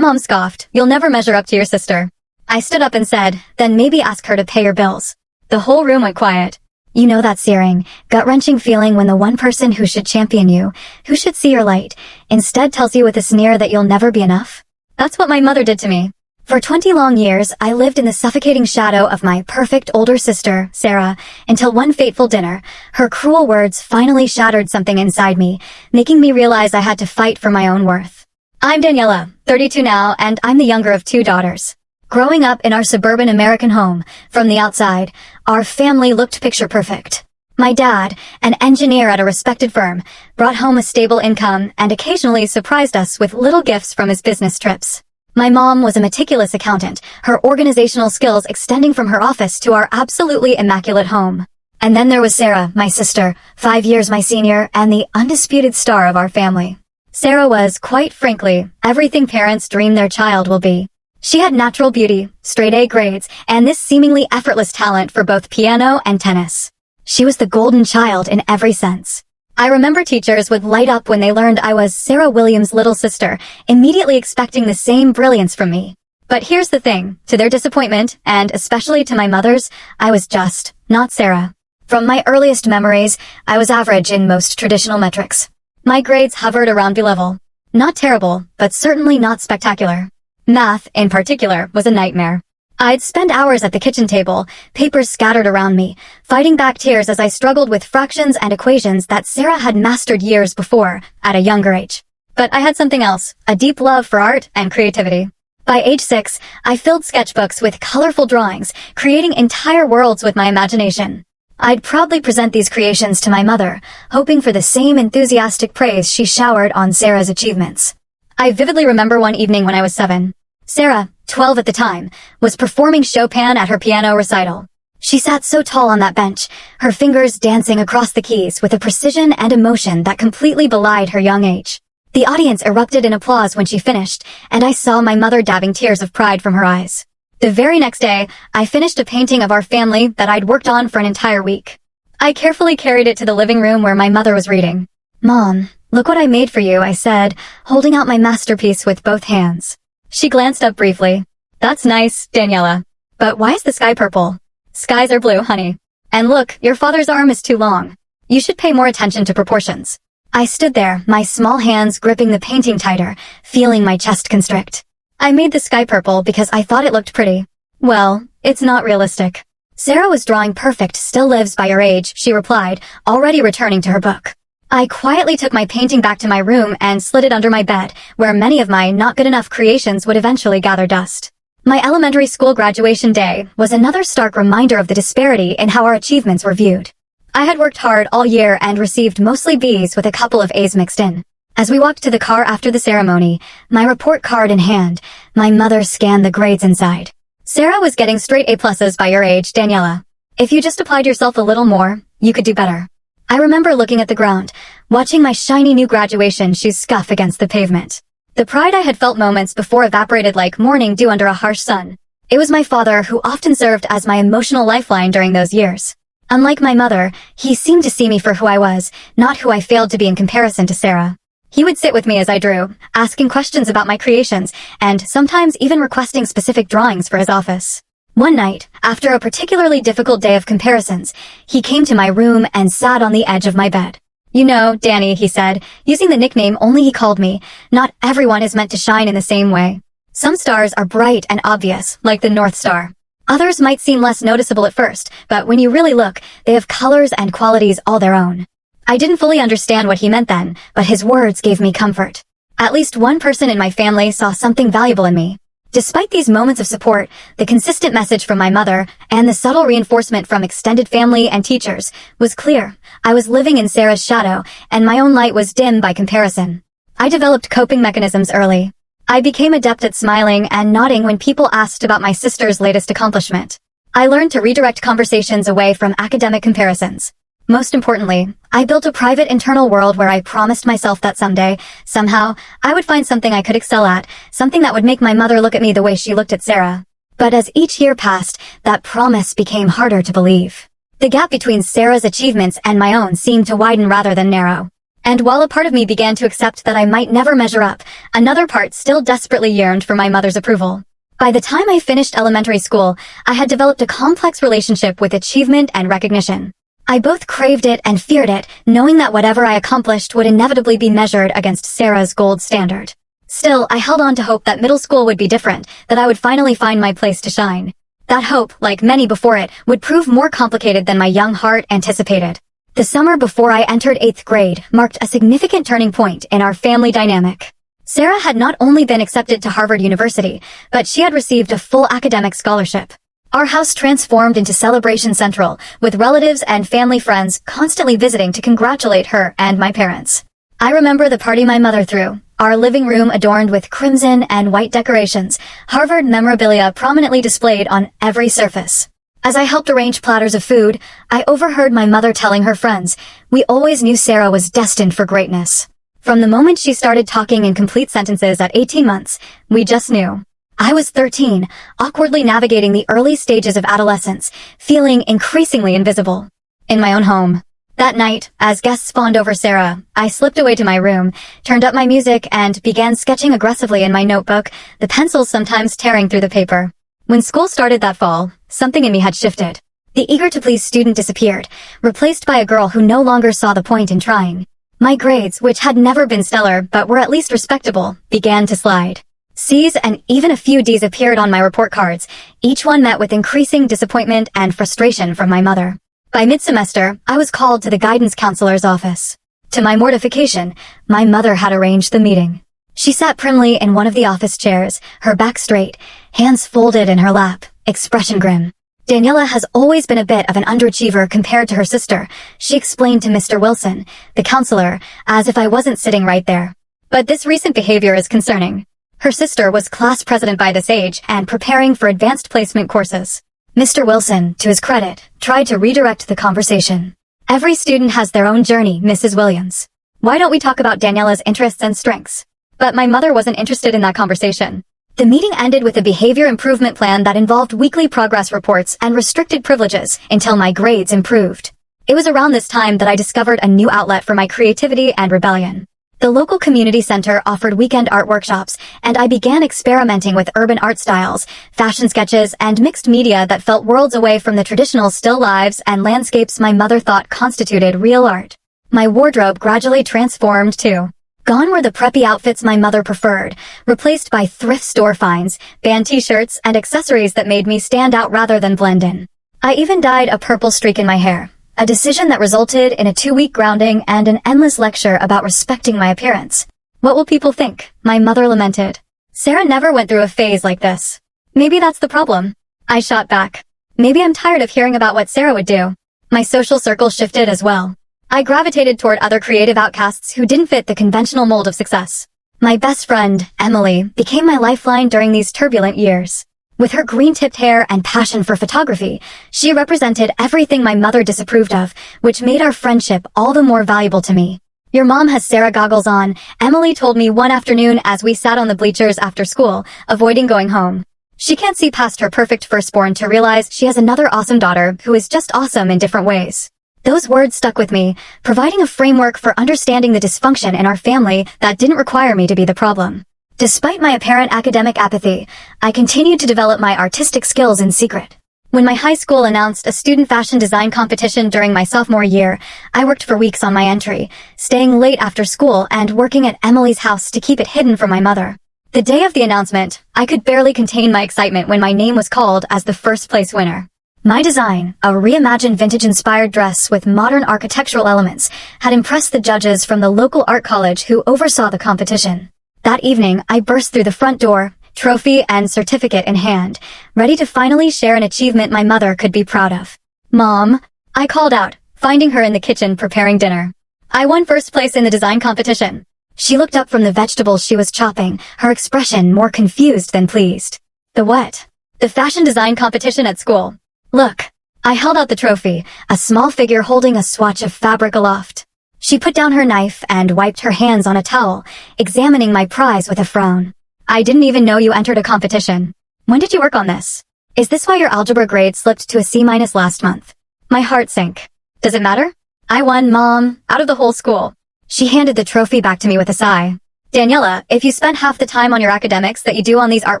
Mom scoffed, "You'll never measure up to your sister." I stood up and said, "Then maybe ask her to pay your bills." The whole room went quiet. You know that searing, gut-wrenching feeling when the one person who should champion you, who should see your light, instead tells you with a sneer that you'll never be enough? That's what my mother did to me. For 20 long years, I lived in the suffocating shadow of my perfect older sister, Sarah, until one fateful dinner, her cruel words finally shattered something inside me, making me realize I had to fight for my own worth. I'm Daniela, 32 now, and I'm the younger of 2 daughters. Growing up in our suburban American home, from the outside, our family looked picture perfect. My dad, an engineer at a respected firm, brought home a stable income and occasionally surprised us with little gifts from his business trips. My mom was a meticulous accountant, her organizational skills extending from her office to our absolutely immaculate home. And then there was Sarah, my sister, 5 years my senior, and the undisputed star of our family. Sarah was, quite frankly, everything parents dream their child will be. She had natural beauty, straight A grades, and this seemingly effortless talent for both piano and tennis. She was the golden child in every sense. I remember teachers would light up when they learned I was Sarah Williams' little sister, immediately expecting the same brilliance from me. But here's the thing, to their disappointment, and especially to my mother's, I was just not Sarah. From my earliest memories, I was average in most traditional metrics. My grades hovered around B-level. Not terrible, but certainly not spectacular. Math, in particular, was a nightmare. I'd spend hours at the kitchen table, papers scattered around me, fighting back tears as I struggled with fractions and equations that Sarah had mastered years before, at a younger age. But I had something else, a deep love for art and creativity. By age 6, I filled sketchbooks with colorful drawings, creating entire worlds with my imagination. I'd proudly present these creations to my mother, hoping for the same enthusiastic praise she showered on Sarah's achievements. I vividly remember one evening when I was 7. Sarah, 12 at the time, was performing Chopin at her piano recital. She sat so tall on that bench, her fingers dancing across the keys with a precision and emotion that completely belied her young age. The audience erupted in applause when she finished, and I saw my mother dabbing tears of pride from her eyes. The very next day, I finished a painting of our family that I'd worked on for an entire week. I carefully carried it to the living room where my mother was reading. "Mom, look what I made for you," I said, holding out my masterpiece with both hands. She glanced up briefly. "That's nice, Daniela. But why is the sky purple?" "Skies are blue, honey. And look, your father's arm is too long. You should pay more attention to proportions." I stood there, my small hands gripping the painting tighter, feeling my chest constrict. "I made the sky purple because I thought it looked pretty." "Well, it's not realistic." "Sarah was drawing perfect, still lives by your age," she replied, already returning to her book. I quietly took my painting back to my room and slid it under my bed, where many of my not-good-enough creations would eventually gather dust. My elementary school graduation day was another stark reminder of the disparity in how our achievements were viewed. I had worked hard all year and received mostly B's with a couple of A's mixed in. As we walked to the car after the ceremony, my report card in hand, my mother scanned the grades inside. "Sarah was getting straight A+s by your age, Daniela. If you just applied yourself a little more, you could do better." I remember looking at the ground, watching my shiny new graduation shoes scuff against the pavement. The pride I had felt moments before evaporated like morning dew under a harsh sun. It was my father who often served as my emotional lifeline during those years. Unlike my mother, he seemed to see me for who I was, not who I failed to be in comparison to Sarah. He would sit with me as I drew, asking questions about my creations, and sometimes even requesting specific drawings for his office. One night, after a particularly difficult day of comparisons, he came to my room and sat on the edge of my bed. "You know, Danny," he said, using the nickname only he called me, "not everyone is meant to shine in the same way. Some stars are bright and obvious, like the North Star. Others might seem less noticeable at first, but when you really look, they have colors and qualities all their own." I didn't fully understand what he meant then, but his words gave me comfort. At least one person in my family saw something valuable in me. Despite these moments of support, the consistent message from my mother, and the subtle reinforcement from extended family and teachers, was clear. I was living in Sarah's shadow, and my own light was dim by comparison. I developed coping mechanisms early. I became adept at smiling and nodding when people asked about my sister's latest accomplishment. I learned to redirect conversations away from academic comparisons. Most importantly, I built a private internal world where I promised myself that someday, somehow, I would find something I could excel at, something that would make my mother look at me the way she looked at Sarah. But as each year passed, that promise became harder to believe. The gap between Sarah's achievements and my own seemed to widen rather than narrow. And while a part of me began to accept that I might never measure up, another part still desperately yearned for my mother's approval. By the time I finished elementary school, I had developed a complex relationship with achievement and recognition. I both craved it and feared it, knowing that whatever I accomplished would inevitably be measured against Sarah's gold standard. Still, I held on to hope that middle school would be different, that I would finally find my place to shine. That hope, like many before it, would prove more complicated than my young heart anticipated. The summer before I entered 8th grade marked a significant turning point in our family dynamic. Sarah had not only been accepted to Harvard University, but she had received a full academic scholarship. Our house transformed into Celebration Central, with relatives and family friends constantly visiting to congratulate her and my parents. I remember the party my mother threw, our living room adorned with crimson and white decorations, Harvard memorabilia prominently displayed on every surface. As I helped arrange platters of food, I overheard my mother telling her friends, "We always knew Sarah was destined for greatness." From the moment she started talking in complete sentences at 18 months, we just knew. I was 13, awkwardly navigating the early stages of adolescence, feeling increasingly invisible. In my own home. That night, as guests fawned over Sarah, I slipped away to my room, turned up my music, and began sketching aggressively in my notebook, the pencils sometimes tearing through the paper. When school started that fall, something in me had shifted. The eager-to-please student disappeared, replaced by a girl who no longer saw the point in trying. My grades, which had never been stellar but were at least respectable, began to slide. C's and even a few D's appeared on my report cards, each one met with increasing disappointment and frustration from my mother. By mid-semester, I was called to the guidance counselor's office. To my mortification, my mother had arranged the meeting. She sat primly in one of the office chairs, her back straight, hands folded in her lap, expression grim. Daniela has always been a bit of an underachiever compared to her sister, she explained to Mr. Wilson, the counselor, as if I wasn't sitting right there. But this recent behavior is concerning. Her sister was class president by this age and preparing for advanced placement courses. Mr. Wilson, to his credit, tried to redirect the conversation. Every student has their own journey, Mrs. Williams. Why don't we talk about Daniela's interests and strengths? But my mother wasn't interested in that conversation. The meeting ended with a behavior improvement plan that involved weekly progress reports and restricted privileges until my grades improved. It was around this time that I discovered a new outlet for my creativity and rebellion. The local community center offered weekend art workshops, and I began experimenting with urban art styles, fashion sketches, and mixed media that felt worlds away from the traditional still lifes and landscapes my mother thought constituted real art. My wardrobe gradually transformed too. Gone were the preppy outfits my mother preferred, replaced by thrift store finds, band t-shirts, and accessories that made me stand out rather than blend in. I even dyed a purple streak in my hair, a decision that resulted in a 2-week grounding and an endless lecture about respecting my appearance. What will people think? My mother lamented. Sarah never went through a phase like this. Maybe that's the problem. I shot back. Maybe I'm tired of hearing about what Sarah would do. My social circle shifted as well. I gravitated toward other creative outcasts who didn't fit the conventional mold of success. My best friend, Emily, became my lifeline during these turbulent years. With her green-tipped hair and passion for photography, she represented everything my mother disapproved of, which made our friendship all the more valuable to me. "Your mom has Sarah goggles on," Emily told me one afternoon as we sat on the bleachers after school, avoiding going home. She can't see past her perfect firstborn to realize she has another awesome daughter who is just awesome in different ways. Those words stuck with me, providing a framework for understanding the dysfunction in our family that didn't require me to be the problem. Despite my apparent academic apathy, I continued to develop my artistic skills in secret. When my high school announced a student fashion design competition during my sophomore year, I worked for weeks on my entry, staying late after school and working at Emily's house to keep it hidden from my mother. The day of the announcement, I could barely contain my excitement when my name was called as the first place winner. My design, a reimagined vintage-inspired dress with modern architectural elements, had impressed the judges from the local art college who oversaw the competition. That evening, I burst through the front door, trophy and certificate in hand, ready to finally share an achievement my mother could be proud of. "Mom," I called out, finding her in the kitchen preparing dinner. "I won first place in the design competition." She looked up from the vegetables she was chopping, her expression more confused than pleased. "The what?" "The fashion design competition at school. Look." I held out the trophy, a small figure holding a swatch of fabric aloft. She put down her knife and wiped her hands on a towel, examining my prize with a frown. "I didn't even know you entered a competition. When did you work on this? Is this why your algebra grade slipped to a C- last month?" My heart sank. "Does it matter?" "I won, Mom, out of the whole school." She handed the trophy back to me with a sigh. Daniela, if you spent half the time on your academics that you do on these art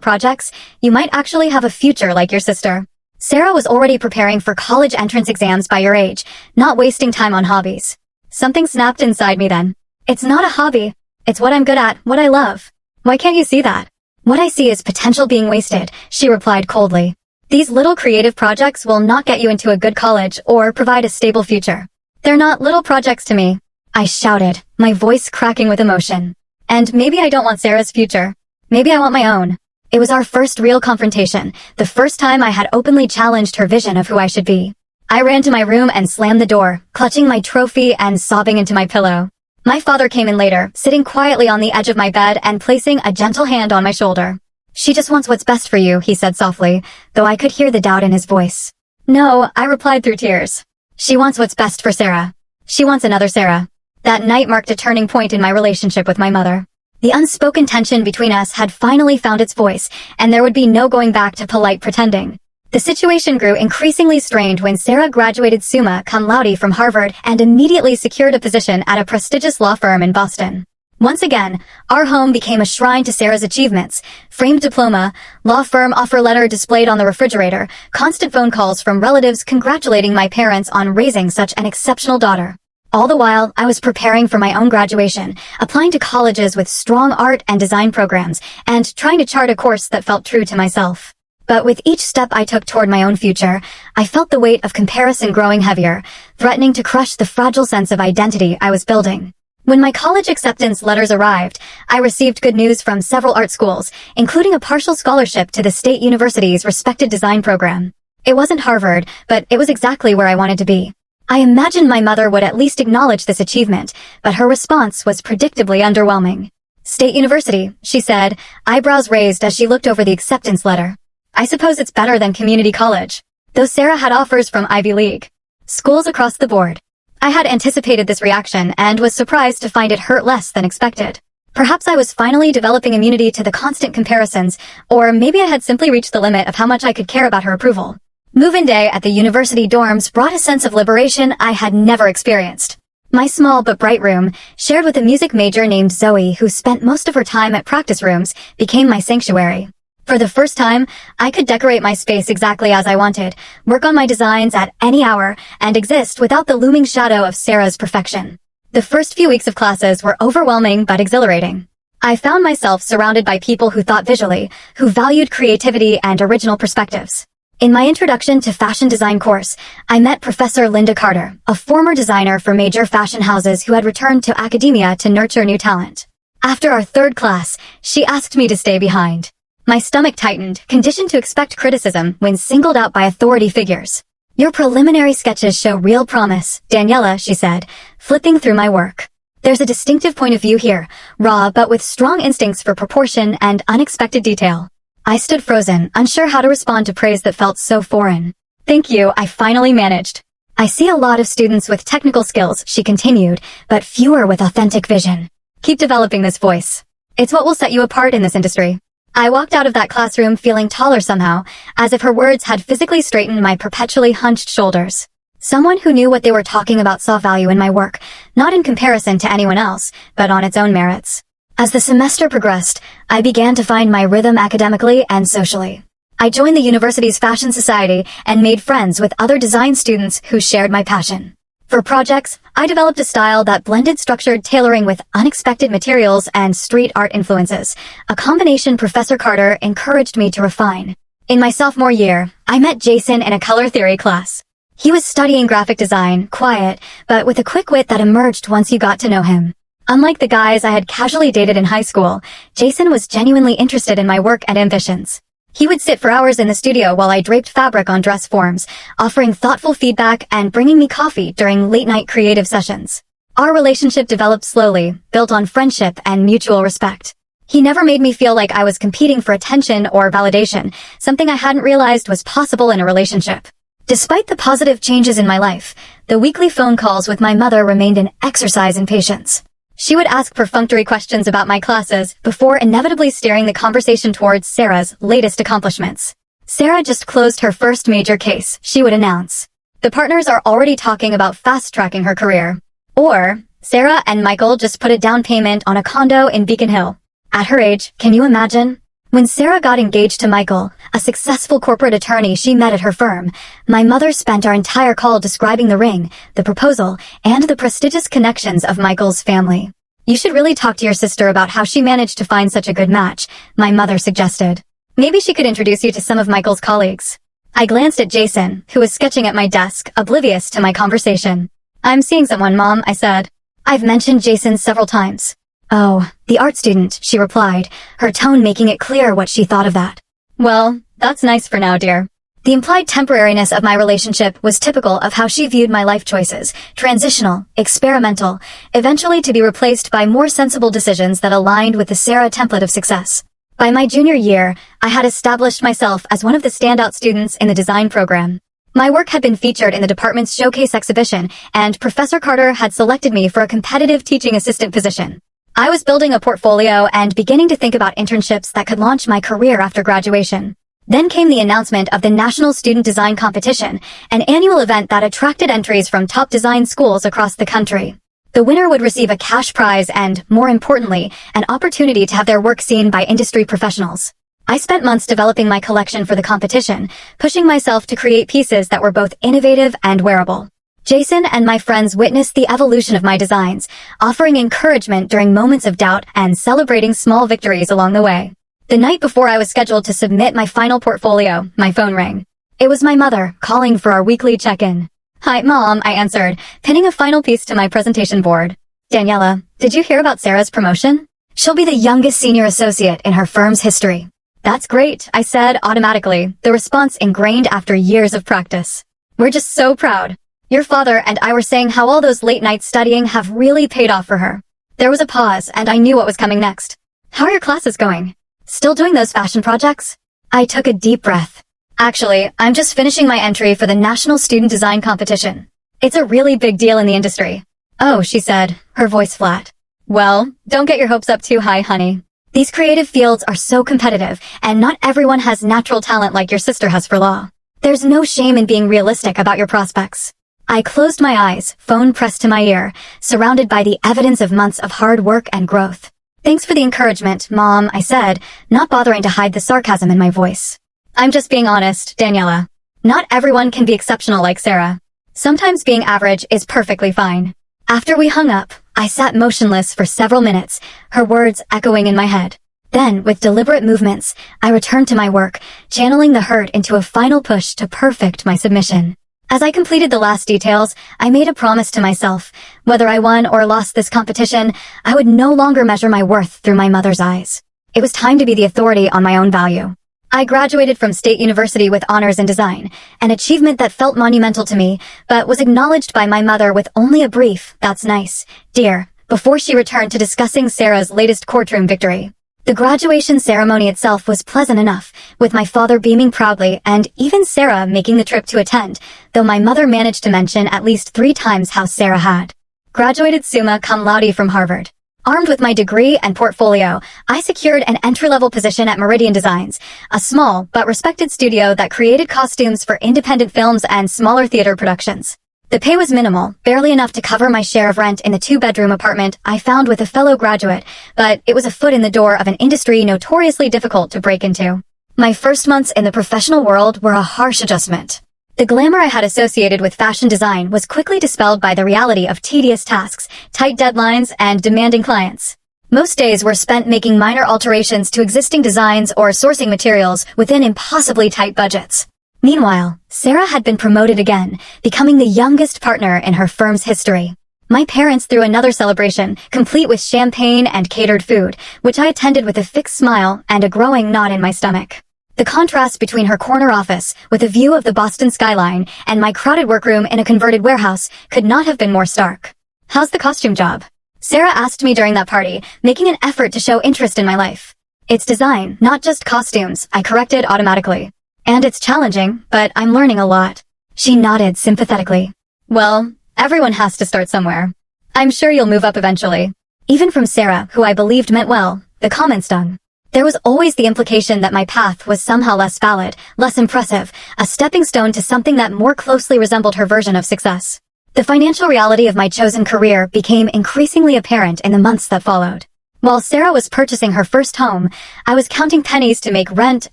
projects, you might actually have a future like your sister. Sarah was already preparing for college entrance exams by your age, not wasting time on hobbies. Something snapped inside me then. It's not a hobby. It's what I'm good at, what I love. Why can't you see that? What I see is potential being wasted, she replied coldly. These little creative projects will not get you into a good college or provide a stable future. They're not little projects to me. I shouted, my voice cracking with emotion. And maybe I don't want Sarah's future. Maybe I want my own. It was our first real confrontation, the first time I had openly challenged her vision of who I should be. I ran to my room and slammed the door, clutching my trophy and sobbing into my pillow. My father came in later, sitting quietly on the edge of my bed and placing a gentle hand on my shoulder. She just wants what's best for you, he said softly, though I could hear the doubt in his voice. No, I replied through tears. She wants what's best for Sarah. She wants another Sarah. That night marked a turning point in my relationship with my mother. The unspoken tension between us had finally found its voice, and there would be no going back to polite pretending. The situation grew increasingly strained when Sarah graduated summa cum laude from Harvard and immediately secured a position at a prestigious law firm in Boston. Once again, our home became a shrine to Sarah's achievements. Framed diploma, law firm offer letter displayed on the refrigerator, constant phone calls from relatives congratulating my parents on raising such an exceptional daughter. All the while, I was preparing for my own graduation, applying to colleges with strong art and design programs, and trying to chart a course that felt true to myself. But with each step I took toward my own future, I felt the weight of comparison growing heavier, threatening to crush the fragile sense of identity I was building. When my college acceptance letters arrived, I received good news from several art schools, including a partial scholarship to the state university's respected design program. It wasn't Harvard, but it was exactly where I wanted to be. I imagined my mother would at least acknowledge this achievement, but her response was predictably underwhelming. State University, she said, eyebrows raised as she looked over the acceptance letter. I suppose it's better than community college, though Sarah had offers from Ivy League schools across the board. I had anticipated this reaction and was surprised to find it hurt less than expected. Perhaps I was finally developing immunity to the constant comparisons, or maybe I had simply reached the limit of how much I could care about her approval. Move-in day at the university dorms brought a sense of liberation I had never experienced. My small but bright room, shared with a music major named Zoe who spent most of her time at practice rooms, became my sanctuary. For the first time, I could decorate my space exactly as I wanted, work on my designs at any hour, and exist without the looming shadow of Sarah's perfection. The first few weeks of classes were overwhelming but exhilarating. I found myself surrounded by people who thought visually, who valued creativity and original perspectives. In my Introduction to Fashion Design course, I met Professor Linda Carter, a former designer for major fashion houses who had returned to academia to nurture new talent. After our third class, she asked me to stay behind. My stomach tightened, conditioned to expect criticism when singled out by authority figures. Your preliminary sketches show real promise, Daniela, she said, flipping through my work. There's a distinctive point of view here, raw but with strong instincts for proportion and unexpected detail. I stood frozen, unsure how to respond to praise that felt so foreign. Thank you, I finally managed. I see a lot of students with technical skills, she continued, but fewer with authentic vision. Keep developing this voice. It's what will set you apart in this industry. I walked out of that classroom feeling taller somehow, as if her words had physically straightened my perpetually hunched shoulders. Someone who knew what they were talking about saw value in my work, not in comparison to anyone else, but on its own merits. As the semester progressed, I began to find my rhythm academically and socially. I joined the university's fashion society and made friends with other design students who shared my passion. For projects, I developed a style that blended structured tailoring with unexpected materials and street art influences, a combination Professor Carter encouraged me to refine. In my sophomore year, I met Jason in a color theory class. He was studying graphic design, quiet, but with a quick wit that emerged once you got to know him. Unlike the guys I had casually dated in high school, Jason was genuinely interested in my work and ambitions. He would sit for hours in the studio while I draped fabric on dress forms, offering thoughtful feedback and bringing me coffee during late-night creative sessions. Our relationship developed slowly, built on friendship and mutual respect. He never made me feel like I was competing for attention or validation, something I hadn't realized was possible in a relationship. Despite the positive changes in my life, the weekly phone calls with my mother remained an exercise in patience. She would ask perfunctory questions about my classes before inevitably steering the conversation towards Sarah's latest accomplishments. Sarah just closed her first major case, she would announce. The partners are already talking about fast-tracking her career. Or, Sarah and Michael just put a down payment on a condo in Beacon Hill. At her age, can you imagine? When Sarah got engaged to Michael, a successful corporate attorney she met at her firm, my mother spent our entire call describing the ring, the proposal, and the prestigious connections of Michael's family. You should really talk to your sister about how she managed to find such a good match, my mother suggested. Maybe she could introduce you to some of Michael's colleagues. I glanced at Jason, who was sketching at my desk, oblivious to my conversation. I'm seeing someone, Mom, I said. I've mentioned Jason several times. Oh, the art student, she replied, her tone making it clear what she thought of that. Well, that's nice for now, dear. The implied temporariness of my relationship was typical of how she viewed my life choices, transitional, experimental, eventually to be replaced by more sensible decisions that aligned with the Sarah template of success. By my junior year, I had established myself as one of the standout students in the design program. My work had been featured in the department's showcase exhibition, and Professor Carter had selected me for a competitive teaching assistant position. I was building a portfolio and beginning to think about internships that could launch my career after graduation. Then came the announcement of the National Student Design Competition, an annual event that attracted entries from top design schools across the country. The winner would receive a cash prize and, more importantly, an opportunity to have their work seen by industry professionals. I spent months developing my collection for the competition, pushing myself to create pieces that were both innovative and wearable. Jason and my friends witnessed the evolution of my designs, offering encouragement during moments of doubt and celebrating small victories along the way. The night before I was scheduled to submit my final portfolio, my phone rang. It was my mother, calling for our weekly check-in. Hi, Mom, I answered, pinning a final piece to my presentation board. Daniela, did you hear about Sarah's promotion? She'll be the youngest senior associate in her firm's history. That's great, I said automatically, the response ingrained after years of practice. We're just so proud. Your father and I were saying how all those late nights studying have really paid off for her. There was a pause, and I knew what was coming next. How are your classes going? Still doing those fashion projects? I took a deep breath. Actually, I'm just finishing my entry for the National Student Design Competition. It's a really big deal in the industry. Oh, she said, her voice flat. Well, don't get your hopes up too high, honey. These creative fields are so competitive, and not everyone has natural talent like your sister has for law. There's no shame in being realistic about your prospects. I closed my eyes, phone pressed to my ear, surrounded by the evidence of months of hard work and growth. Thanks for the encouragement, Mom, I said, not bothering to hide the sarcasm in my voice. I'm just being honest, Daniela. Not everyone can be exceptional like Sarah. Sometimes being average is perfectly fine. After we hung up, I sat motionless for several minutes, her words echoing in my head. Then, with deliberate movements, I returned to my work, channeling the hurt into a final push to perfect my submission. As I completed the last details, I made a promise to myself. Whether I won or lost this competition, I would no longer measure my worth through my mother's eyes. It was time to be the authority on my own value. I graduated from State University with honors in design, an achievement that felt monumental to me, but was acknowledged by my mother with only a brief, "That's nice, dear," before she returned to discussing Sarah's latest courtroom victory. The graduation ceremony itself was pleasant enough, with my father beaming proudly and even Sarah making the trip to attend, though my mother managed to mention at least 3 times how Sarah had graduated summa cum laude from Harvard. Armed with my degree and portfolio, I secured an entry-level position at Meridian Designs, a small but respected studio that created costumes for independent films and smaller theater productions. The pay was minimal, barely enough to cover my share of rent in the 2-bedroom apartment I found with a fellow graduate, but it was a foot in the door of an industry notoriously difficult to break into. My first months in the professional world were a harsh adjustment. The glamour I had associated with fashion design was quickly dispelled by the reality of tedious tasks, tight deadlines, and demanding clients. Most days were spent making minor alterations to existing designs or sourcing materials within impossibly tight budgets. Meanwhile, Sarah had been promoted again, becoming the youngest partner in her firm's history. My parents threw another celebration, complete with champagne and catered food, which I attended with a fixed smile and a growing knot in my stomach. The contrast between her corner office, with a view of the Boston skyline, and my crowded workroom in a converted warehouse could not have been more stark. "How's the costume job?" Sarah asked me during that party, making an effort to show interest in my life. "It's design, not just costumes," I corrected automatically. "And it's challenging, but I'm learning a lot." She nodded sympathetically. "Well, everyone has to start somewhere. I'm sure you'll move up eventually." Even from Sarah, who I believed meant well, the comment stung. There was always the implication that my path was somehow less valid, less impressive, a stepping stone to something that more closely resembled her version of success. The financial reality of my chosen career became increasingly apparent in the months that followed. While Sarah was purchasing her first home, I was counting pennies to make rent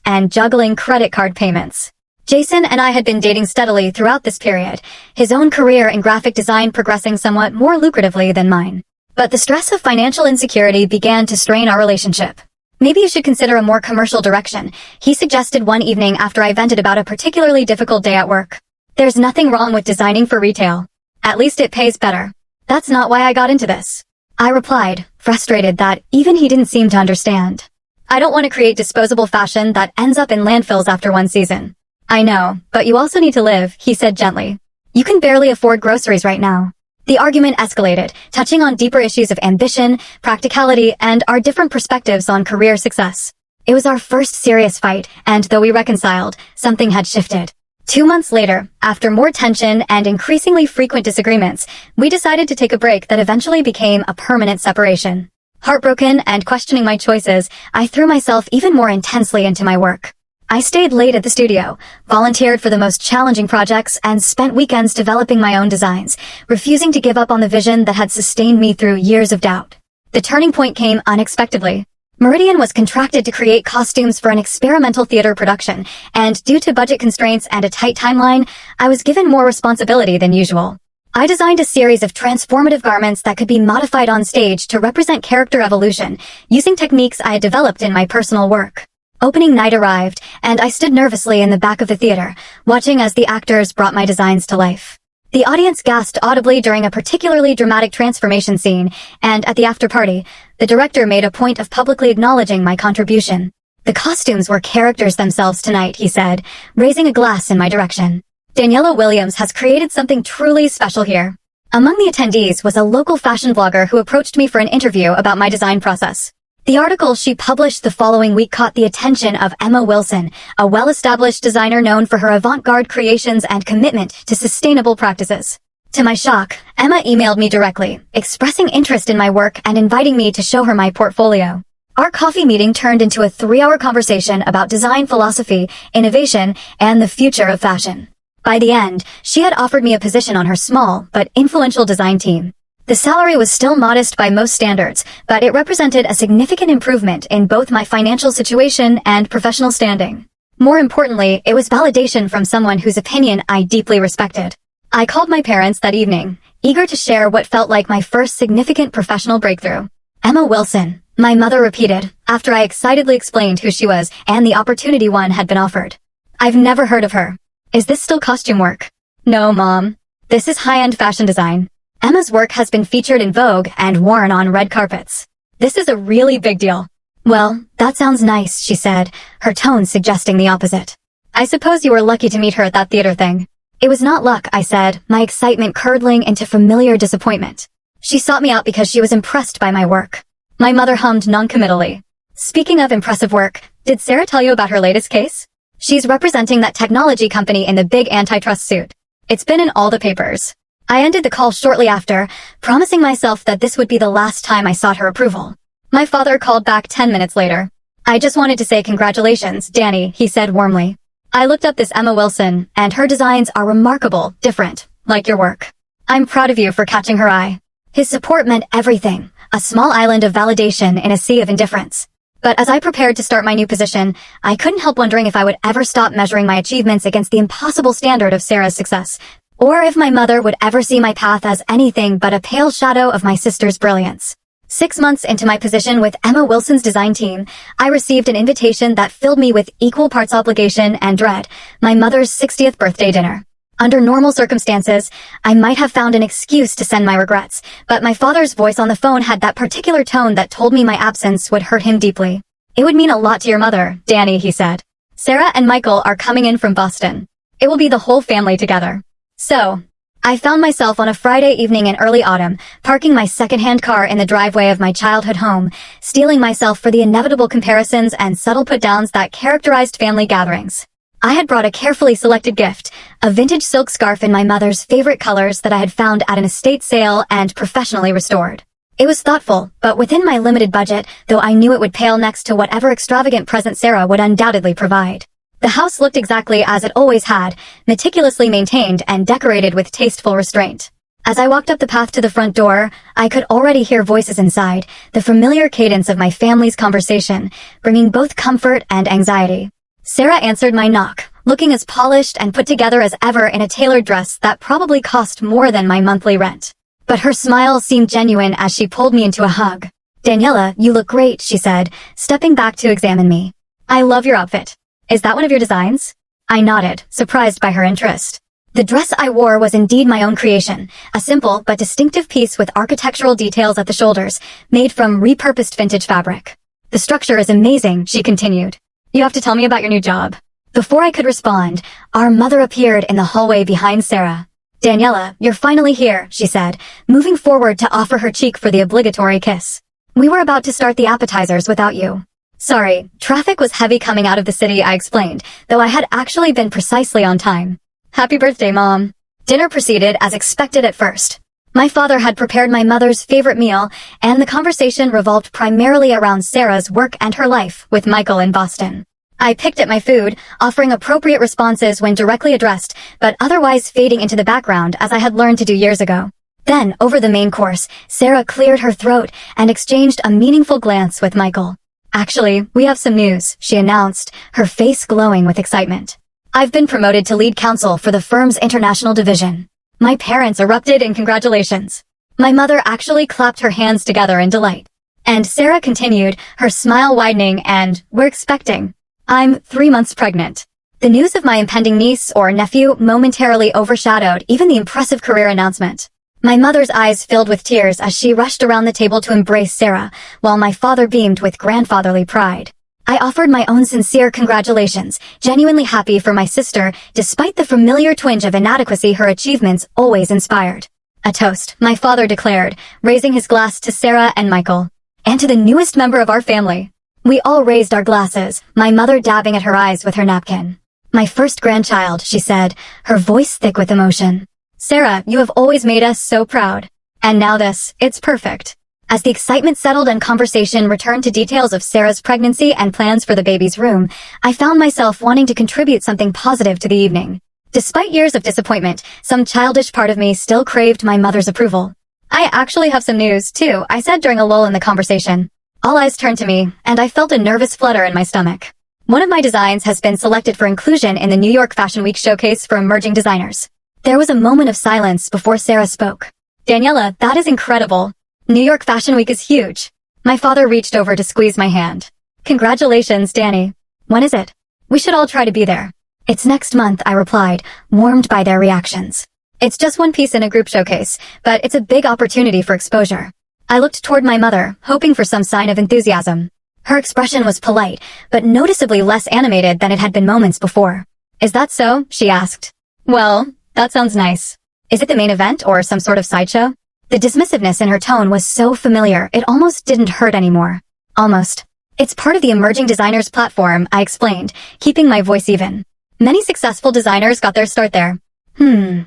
and juggling credit card payments. Jason and I had been dating steadily throughout this period, his own career in graphic design progressing somewhat more lucratively than mine. But the stress of financial insecurity began to strain our relationship. Maybe you should consider a more commercial direction, he suggested one evening after I vented about a particularly difficult day at work. There's nothing wrong with designing for retail. At least it pays better. That's not why I got into this. I replied, frustrated that even he didn't seem to understand. I don't want to create disposable fashion that ends up in landfills after one season. I know, but you also need to live, he said gently. You can barely afford groceries right now. The argument escalated, touching on deeper issues of ambition, practicality, and our different perspectives on career success. It was our first serious fight, and though we reconciled, something had shifted. 2 months later, after more tension and increasingly frequent disagreements, we decided to take a break that eventually became a permanent separation. Heartbroken and questioning my choices, I threw myself even more intensely into my work. I stayed late at the studio, volunteered for the most challenging projects, and spent weekends developing my own designs, refusing to give up on the vision that had sustained me through years of doubt. The turning point came unexpectedly. Meridian was contracted to create costumes for an experimental theater production, and due to budget constraints and a tight timeline, I was given more responsibility than usual. I designed a series of transformative garments that could be modified on stage to represent character evolution, using techniques I had developed in my personal work. Opening night arrived, and I stood nervously in the back of the theater, watching as the actors brought my designs to life. The audience gasped audibly during a particularly dramatic transformation scene, and at the after-party, the director made a point of publicly acknowledging my contribution. The costumes were characters themselves tonight, he said, raising a glass in my direction. Daniela Williams has created something truly special here. Among the attendees was a local fashion blogger who approached me for an interview about my design process. The article she published the following week caught the attention of Emma Wilson, a well-established designer known for her avant-garde creations and commitment to sustainable practices. To my shock, Emma emailed me directly, expressing interest in my work and inviting me to show her my portfolio. Our coffee meeting turned into a 3-hour conversation about design philosophy, innovation, and the future of fashion. By the end, she had offered me a position on her small but influential design team. The salary was still modest by most standards, but it represented a significant improvement in both my financial situation and professional standing. More importantly, it was validation from someone whose opinion I deeply respected. I called my parents that evening, eager to share what felt like my first significant professional breakthrough. Emma Wilson, my mother repeated, after I excitedly explained who she was and the opportunity one had been offered. I've never heard of her. Is this still costume work? No, Mom. This is high-end fashion design. Emma's work has been featured in Vogue and worn on red carpets. This is a really big deal. Well, that sounds nice, she said, her tone suggesting the opposite. I suppose you were lucky to meet her at that theater thing. It was not luck, I said, my excitement curdling into familiar disappointment. She sought me out because she was impressed by my work. My mother hummed noncommittally. Speaking of impressive work, did Sarah tell you about her latest case? She's representing that technology company in the big antitrust suit. It's been in all the papers. I ended the call shortly after, promising myself that this would be the last time I sought her approval. My father called back 10 minutes later. I just wanted to say congratulations, Danny, he said warmly. I looked up this Emma Wilson, and her designs are remarkable, different, like your work. I'm proud of you for catching her eye. His support meant everything, a small island of validation in a sea of indifference. But as I prepared to start my new position, I couldn't help wondering if I would ever stop measuring my achievements against the impossible standard of Sarah's success, or if my mother would ever see my path as anything but a pale shadow of my sister's brilliance. 6 months into my position with Emma Wilson's design team, I received an invitation that filled me with equal parts obligation and dread, my mother's 60th birthday dinner. Under normal circumstances, I might have found an excuse to send my regrets, but my father's voice on the phone had that particular tone that told me my absence would hurt him deeply. It would mean a lot to your mother, Danny, he said. Sarah and Michael are coming in from Boston. It will be the whole family together. So, I found myself on a Friday evening in early autumn, parking my second-hand car in the driveway of my childhood home, steeling myself for the inevitable comparisons and subtle put-downs that characterized family gatherings. I had brought a carefully selected gift, a vintage silk scarf in my mother's favorite colors that I had found at an estate sale and professionally restored. It was thoughtful, but within my limited budget, though I knew it would pale next to whatever extravagant present Sarah would undoubtedly provide. The house looked exactly as it always had, meticulously maintained and decorated with tasteful restraint. As I walked up the path to the front door, I could already hear voices inside, the familiar cadence of my family's conversation, bringing both comfort and anxiety. Sarah answered my knock, looking as polished and put together as ever in a tailored dress that probably cost more than my monthly rent. But her smile seemed genuine as she pulled me into a hug. "Daniela, you look great," she said, stepping back to examine me. "I love your outfit. Is that one of your designs?" I nodded, surprised by her interest. The dress I wore was indeed my own creation, a simple but distinctive piece with architectural details at the shoulders, made from repurposed vintage fabric. "The structure is amazing," she continued. "You have to tell me about your new job." Before I could respond, our mother appeared in the hallway behind Sarah. "Daniela, you're finally here," she said, moving forward to offer her cheek for the obligatory kiss. "We were about to start the appetizers without you." "Sorry, traffic was heavy coming out of the city," I explained, though I had actually been precisely on time. "Happy birthday, Mom." Dinner proceeded as expected at first. My father had prepared my mother's favorite meal, and the conversation revolved primarily around Sarah's work and her life with Michael in Boston. I picked at my food, offering appropriate responses when directly addressed, but otherwise fading into the background as I had learned to do years ago. Then, over the main course, Sarah cleared her throat and exchanged a meaningful glance with Michael. "Actually, we have some news," she announced, her face glowing with excitement. "I've been promoted to lead counsel for the firm's international division." My parents erupted in congratulations. My mother actually clapped her hands together in delight. And Sarah continued, her smile widening, and "We're expecting. I'm 3 months pregnant." The news of my impending niece or nephew momentarily overshadowed even the impressive career announcement. My mother's eyes filled with tears as she rushed around the table to embrace Sarah, while my father beamed with grandfatherly pride. I offered my own sincere congratulations, genuinely happy for my sister, despite the familiar twinge of inadequacy her achievements always inspired. "A toast," my father declared, raising his glass to Sarah and Michael. "And to the newest member of our family." We all raised our glasses, my mother dabbing at her eyes with her napkin. "My first grandchild," she said, her voice thick with emotion. "Sarah, you have always made us so proud. And now this, it's perfect." As the excitement settled and conversation returned to details of Sarah's pregnancy and plans for the baby's room, I found myself wanting to contribute something positive to the evening. Despite years of disappointment, some childish part of me still craved my mother's approval. "I actually have some news, too," I said during a lull in the conversation. All eyes turned to me, and I felt a nervous flutter in my stomach. One of my designs has been selected for inclusion in the New York Fashion Week showcase for emerging designers. There was a moment of silence before Sarah spoke. "Daniela, that is incredible. New York Fashion Week is huge." My father reached over to squeeze my hand. "Congratulations, Danny. When is it? We should all try to be there." "It's next month," I replied, warmed by their reactions. "It's just one piece in a group showcase, but it's a big opportunity for exposure." I looked toward my mother, hoping for some sign of enthusiasm. Her expression was polite, but noticeably less animated than it had been moments before. "Is that so?" she asked. "Well, that sounds nice. Is it the main event or some sort of sideshow?" The dismissiveness in her tone was so familiar, it almost didn't hurt anymore. "Almost. It's part of the emerging designers platform," I explained, keeping my voice even. "Many successful designers got their start there."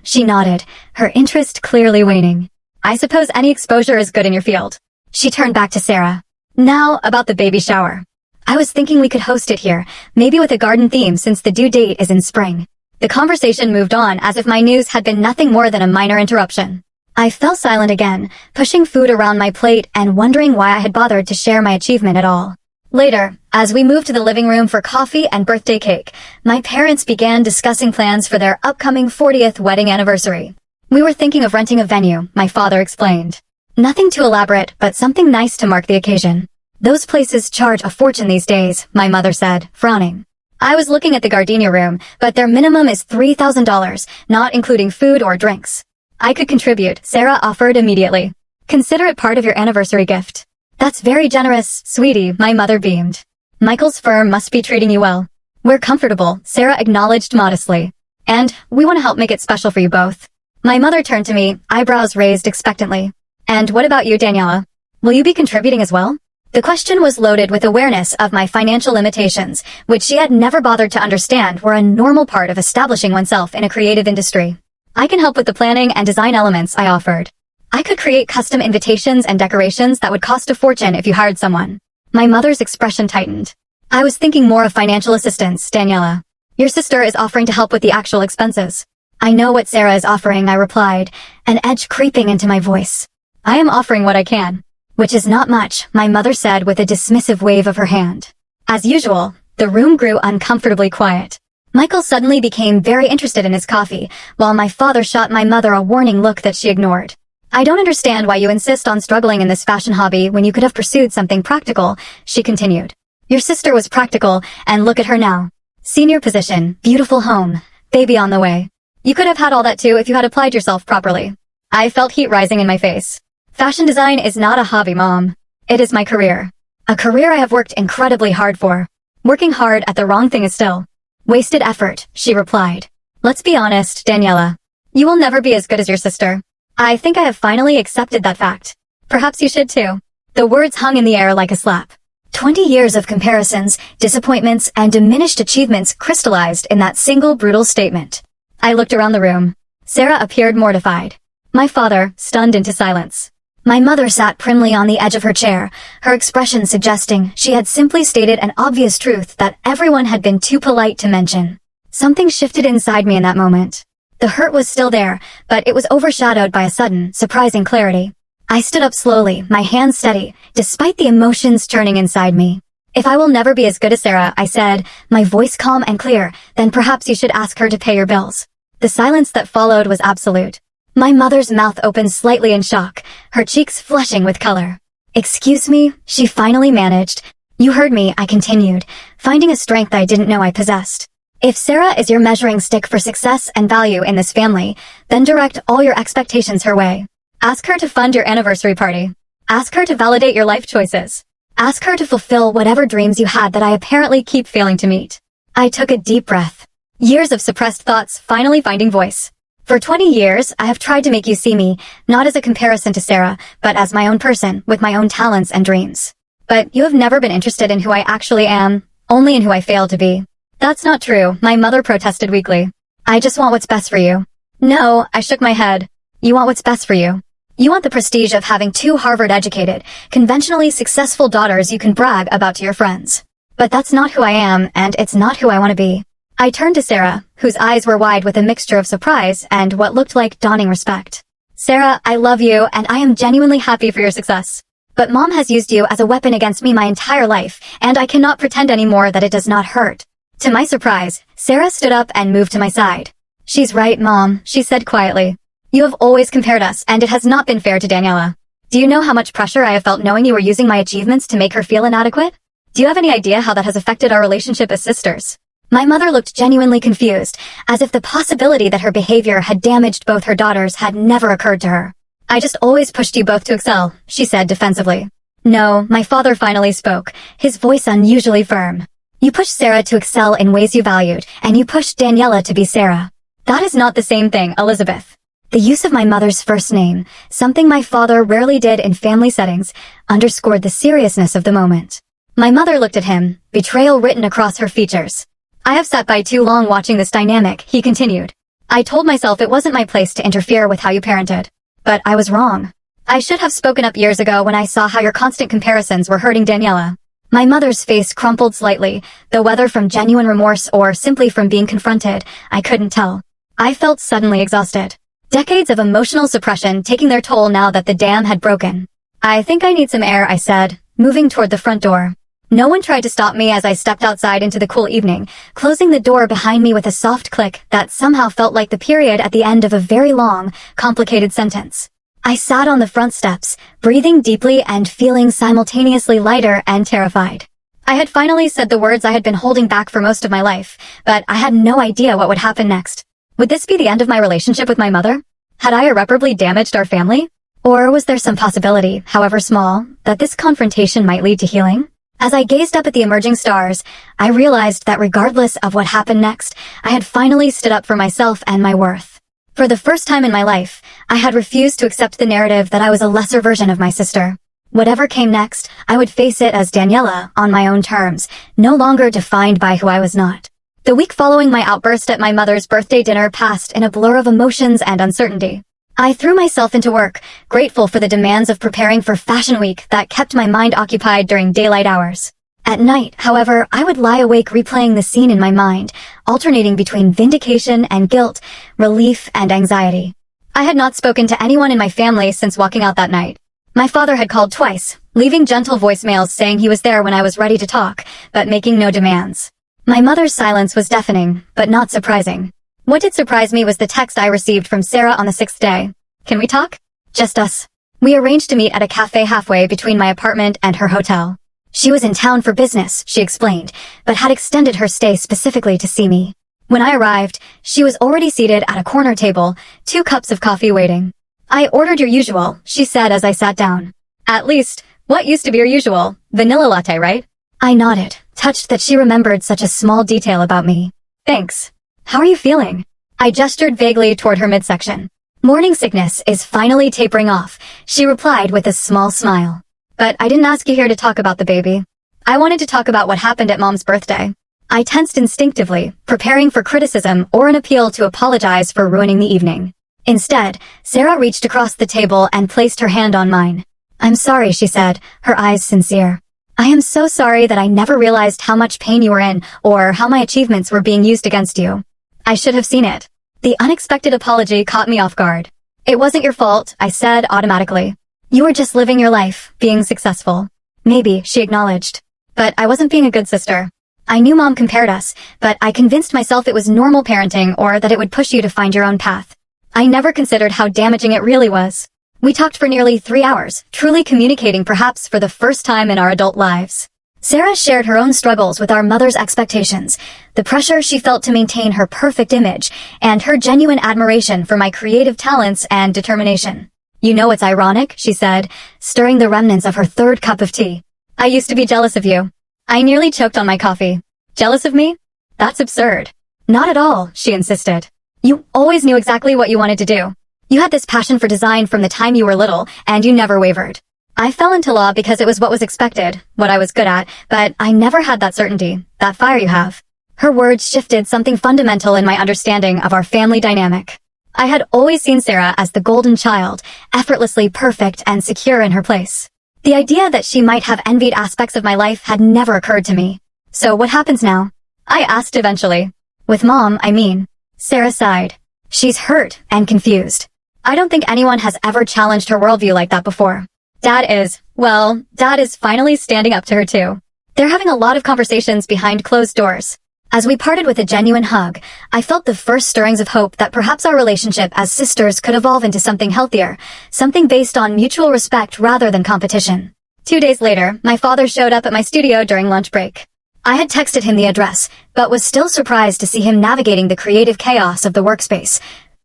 She nodded, her interest clearly waning. "I suppose any exposure is good in your field." She turned back to Sarah. "Now, about the baby shower. I was thinking we could host it here, maybe with a garden theme since the due date is in spring." The conversation moved on as if my news had been nothing more than a minor interruption. I fell silent again, pushing food around my plate and wondering why I had bothered to share my achievement at all. Later, as we moved to the living room for coffee and birthday cake, my parents began discussing plans for their upcoming 40th wedding anniversary. "We were thinking of renting a venue," my father explained. "Nothing too elaborate, but something nice to mark the occasion." "Those places charge a fortune these days," my mother said, frowning. "I was looking at the Gardenia room, but their minimum is $3,000, not including food or drinks." "I could contribute," Sarah offered immediately. "Consider it part of your anniversary gift." "That's very generous, sweetie," my mother beamed. "Michael's firm must be treating you well." "We're comfortable," Sarah acknowledged modestly. "And we want to help make it special for you both." My mother turned to me, eyebrows raised expectantly. "And what about you, Daniela? Will you be contributing as well?" The question was loaded with awareness of my financial limitations, which she had never bothered to understand were a normal part of establishing oneself in a creative industry. "I can help with the planning and design elements," I offered. "I could create custom invitations and decorations that would cost a fortune if you hired someone." My mother's expression tightened. "I was thinking more of financial assistance, Daniela. Your sister is offering to help with the actual expenses." I know what Sarah is offering, I replied, an edge creeping into my voice. I am offering what I can. Which is not much, my mother said with a dismissive wave of her hand. As usual, the room grew uncomfortably quiet. Michael suddenly became very interested in his coffee, while my father shot my mother a warning look that she ignored. I don't understand why you insist on struggling in this fashion hobby when you could have pursued something practical, she continued. Your sister was practical, and look at her now. Senior position, beautiful home, baby on the way. You could have had all that too if you had applied yourself properly. I felt heat rising in my face. Fashion design is not a hobby, Mom. It is my career. A career I have worked incredibly hard for. Working hard at the wrong thing is still wasted effort, she replied. Let's be honest, Daniela. You will never be as good as your sister. I think I have finally accepted that fact. Perhaps you should too. The words hung in the air like a slap. 20 years of comparisons, disappointments, and diminished achievements crystallized in that single brutal statement. I looked around the room. Sarah appeared mortified. My father, stunned into silence. My mother sat primly on the edge of her chair, her expression suggesting she had simply stated an obvious truth that everyone had been too polite to mention. Something shifted inside me in that moment. The hurt was still there, but it was overshadowed by a sudden, surprising clarity. I stood up slowly, my hands steady, despite the emotions churning inside me. If I will never be as good as Sarah, I said, my voice calm and clear, then perhaps you should ask her to pay your bills. The silence that followed was absolute. My mother's mouth opened slightly in shock, her cheeks flushing with color. Excuse me, she finally managed. You heard me, I continued, finding a strength I didn't know I possessed. If Sarah is your measuring stick for success and value in this family, then direct all your expectations her way. Ask her to fund your anniversary party. Ask her to validate your life choices. Ask her to fulfill whatever dreams you had that I apparently keep failing to meet. I took a deep breath. Years of suppressed thoughts finally finding voice. For 20 years, I have tried to make you see me, not as a comparison to Sarah, but as my own person, with my own talents and dreams. But you have never been interested in who I actually am, only in who I failed to be. That's not true, my mother protested weakly. I just want what's best for you. No, I shook my head. You want what's best for you. You want the prestige of having two Harvard-educated, conventionally successful daughters you can brag about to your friends. But that's not who I am, and it's not who I want to be. I turned to Sarah, whose eyes were wide with a mixture of surprise and what looked like dawning respect. Sarah, I love you, and I am genuinely happy for your success. But Mom has used you as a weapon against me my entire life, and I cannot pretend anymore that it does not hurt. To my surprise, Sarah stood up and moved to my side. She's right, Mom, she said quietly. You have always compared us, and it has not been fair to Daniela. Do you know how much pressure I have felt knowing you were using my achievements to make her feel inadequate? Do you have any idea how that has affected our relationship as sisters? My mother looked genuinely confused, as if the possibility that her behavior had damaged both her daughters had never occurred to her. I just always pushed you both to excel, she said defensively. No, my father finally spoke, his voice unusually firm. You pushed Sarah to excel in ways you valued, and you pushed Daniela to be Sarah. That is not the same thing, Elizabeth. The use of my mother's first name, something my father rarely did in family settings, underscored the seriousness of the moment. My mother looked at him, betrayal written across her features. I have sat by too long watching this dynamic, he continued. I told myself it wasn't my place to interfere with how you parented. But I was wrong. I should have spoken up years ago when I saw how your constant comparisons were hurting Daniela. My mother's face crumpled slightly, though whether from genuine remorse or simply from being confronted, I couldn't tell. I felt suddenly exhausted. Decades of emotional suppression taking their toll now that the dam had broken. I think I need some air, I said, moving toward the front door. No one tried to stop me as I stepped outside into the cool evening, closing the door behind me with a soft click that somehow felt like the period at the end of a very long, complicated sentence. I sat on the front steps, breathing deeply and feeling simultaneously lighter and terrified. I had finally said the words I had been holding back for most of my life, but I had no idea what would happen next. Would this be the end of my relationship with my mother? Had I irreparably damaged our family? Or was there some possibility, however small, that this confrontation might lead to healing? As I gazed up at the emerging stars, I realized that regardless of what happened next, I had finally stood up for myself and my worth. For the first time in my life, I had refused to accept the narrative that I was a lesser version of my sister. Whatever came next, I would face it as Daniela, on my own terms, no longer defined by who I was not. The week following my outburst at my mother's birthday dinner passed in a blur of emotions and uncertainty. I threw myself into work, grateful for the demands of preparing for Fashion Week that kept my mind occupied during daylight hours. At night, however, I would lie awake replaying the scene in my mind, alternating between vindication and guilt, relief and anxiety. I had not spoken to anyone in my family since walking out that night. My father had called twice, leaving gentle voicemails saying he was there when I was ready to talk, but making no demands. My mother's silence was deafening, but not surprising. What did surprise me was the text I received from Sarah on the 6th day. "Can we talk?" "Just us." We arranged to meet at a cafe halfway between my apartment and her hotel. She was in town for business, she explained, but had extended her stay specifically to see me. When I arrived, she was already seated at a corner table, 2 cups of coffee waiting. "I ordered your usual," she said as I sat down. "At least, what used to be your usual? Vanilla latte, right?" I nodded, touched that she remembered such a small detail about me. "Thanks. How are you feeling?" I gestured vaguely toward her midsection. "Morning sickness is finally tapering off," she replied with a small smile. "But I didn't ask you here to talk about the baby. I wanted to talk about what happened at Mom's birthday." I tensed instinctively, preparing for criticism or an appeal to apologize for ruining the evening. Instead, Sarah reached across the table and placed her hand on mine. "I'm sorry," she said, her eyes sincere. "I am so sorry that I never realized how much pain you were in or how my achievements were being used against you. I should have seen it." The unexpected apology caught me off guard. "It wasn't your fault," I said automatically. "You were just living your life, being successful." "Maybe," she acknowledged. "But I wasn't being a good sister. I knew Mom compared us, but I convinced myself it was normal parenting or that it would push you to find your own path. I never considered how damaging it really was." We talked for nearly 3 hours, truly communicating perhaps for the first time in our adult lives. Sarah shared her own struggles with our mother's expectations, the pressure she felt to maintain her perfect image, and her genuine admiration for my creative talents and determination. "You know what's ironic?" she said, stirring the remnants of her 3rd cup of tea. "I used to be jealous of you." I nearly choked on my coffee. "Jealous of me? That's absurd." "Not at all," she insisted. "You always knew exactly what you wanted to do. You had this passion for design from the time you were little, and you never wavered. I fell into law because it was what was expected, what I was good at, but I never had that certainty, that fire you have." Her words shifted something fundamental in my understanding of our family dynamic. I had always seen Sarah as the golden child, effortlessly perfect and secure in her place. The idea that she might have envied aspects of my life had never occurred to me. "So what happens now?" I asked eventually. "With Mom, I mean." Sarah sighed. "She's hurt and confused. I don't think anyone has ever challenged her worldview like that before. Dad is finally standing up to her too. They're having a lot of conversations behind closed doors." As we parted with a genuine hug, I felt the first stirrings of hope that perhaps our relationship as sisters could evolve into something healthier, something based on mutual respect rather than competition. 2 days later, my father showed up at my studio during lunch break. I had texted him the address, but was still surprised to see him navigating the creative chaos of the workspace,